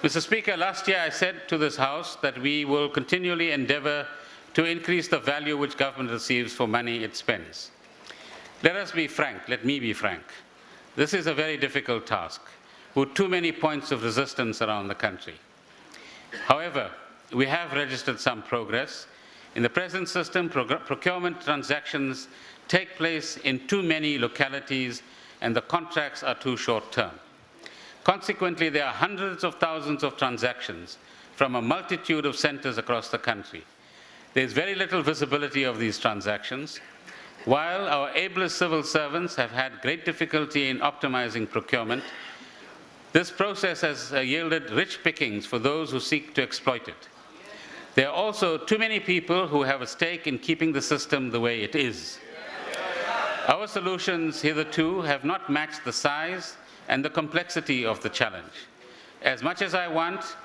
Mr. Speaker, last year I said to this House that we will continually endeavour to increase the value which government receives for money it spends. Let us be frank, let me be frank. This is a very difficult task, with too many points of resistance around the country. However, we have registered some progress. In the present system, procurement transactions take place in too many localities and the contracts are too short-term. Consequently, there are hundreds of thousands of transactions from a multitude of centres across the country. There is very little visibility of these transactions. While our ablest civil servants have had great difficulty in optimizing procurement, this process has yielded rich pickings for those who seek to exploit it. There are also too many people who have a stake in keeping the system the way it is. Our solutions hitherto have not matched the size and the complexity of the challenge. As much as I want,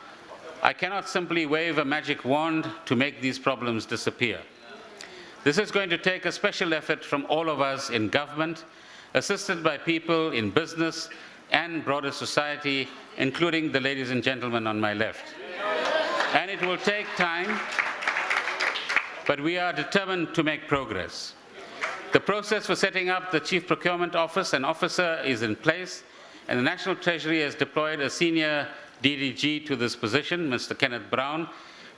I cannot simply wave a magic wand to make these problems disappear. This is going to take a special effort from all of us in government, assisted by people in business and broader society, including the ladies and gentlemen on my left. And it will take time, but we are determined to make progress. The process for setting up the Chief Procurement Office and officer is in place, and the National Treasury has deployed a senior DDG to this position, Mr. Kenneth Brown.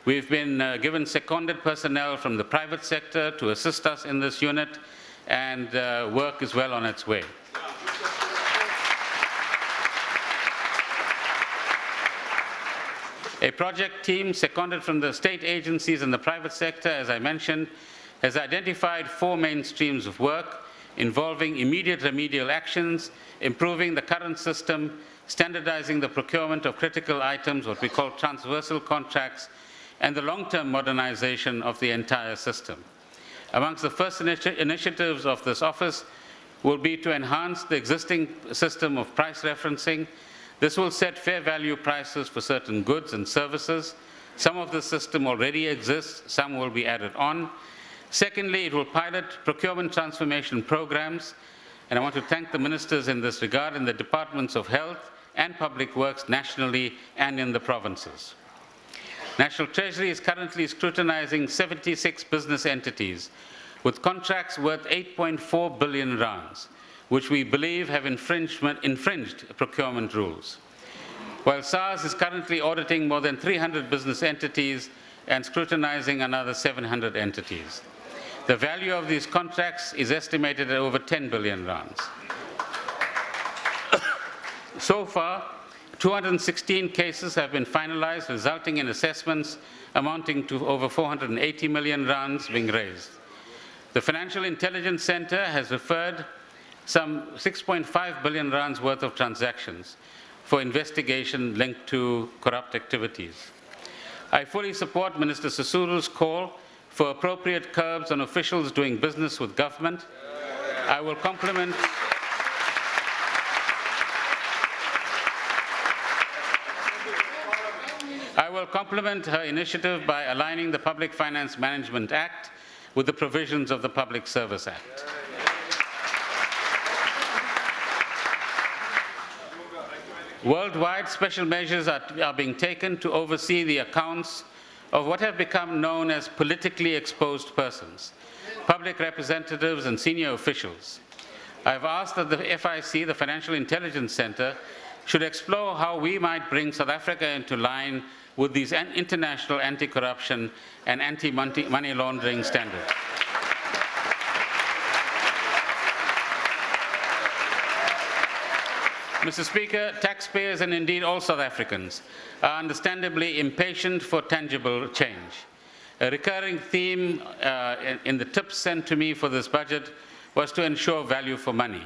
We've been given seconded personnel from the private sector to assist us in this unit, and work is well on its way. A project team seconded from the state agencies and the private sector, as I mentioned, has identified 4 main streams of work involving immediate remedial actions, improving the current system, standardizing the procurement of critical items, what we call transversal contracts, and the long-term modernization of the entire system. Amongst the first initiatives of this office will be to enhance the existing system of price referencing. This will set fair value prices for certain goods and services. Some of the system already exists, some will be added on. Secondly, it will pilot procurement transformation programs, and I want to thank the ministers in this regard in the Departments of Health and Public Works nationally and in the provinces. National Treasury is currently scrutinizing 76 business entities with contracts worth 8.4 billion rands, which we believe have infringed procurement rules. While SARS is currently auditing more than 300 business entities and scrutinizing another 700 entities. The value of these contracts is estimated at over 10 billion rands. So far, 216 cases have been finalized, resulting in assessments amounting to over 480 million rands being raised. The Financial Intelligence Center has referred some 6.5 billion rands worth of transactions for investigation linked to corrupt activities. I fully support Minister Sisuru's call for appropriate curbs on officials doing business with government. I will compliment her initiative by aligning the Public Finance Management Act with the provisions of the Public Service Act. Worldwide, special measures are being taken to oversee the accounts of what have become known as politically exposed persons, public representatives and senior officials. I have asked that the FIC, the Financial Intelligence Center, should explore how we might bring South Africa into line with these international anti-corruption and anti-money laundering standards. Mr. Speaker, taxpayers and indeed all South Africans are understandably impatient for tangible change. A recurring theme in the tips sent to me for this budget was to ensure value for money.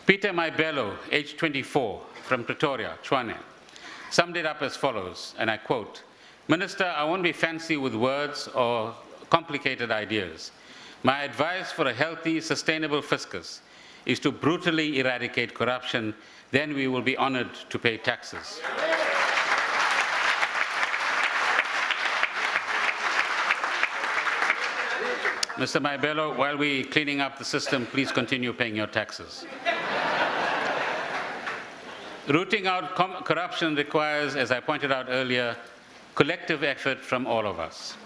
Peter Maibelo, age 24, from Pretoria, Tshwane, summed it up as follows, and I quote, "Minister, I won't be fancy with words or complicated ideas. My advice for a healthy, sustainable fiscus is to brutally eradicate corruption, then we will be honored to pay taxes." Mr. Maibelo, while we're cleaning up the system, please continue paying your taxes. Rooting out corruption requires, as I pointed out earlier, collective effort from all of us.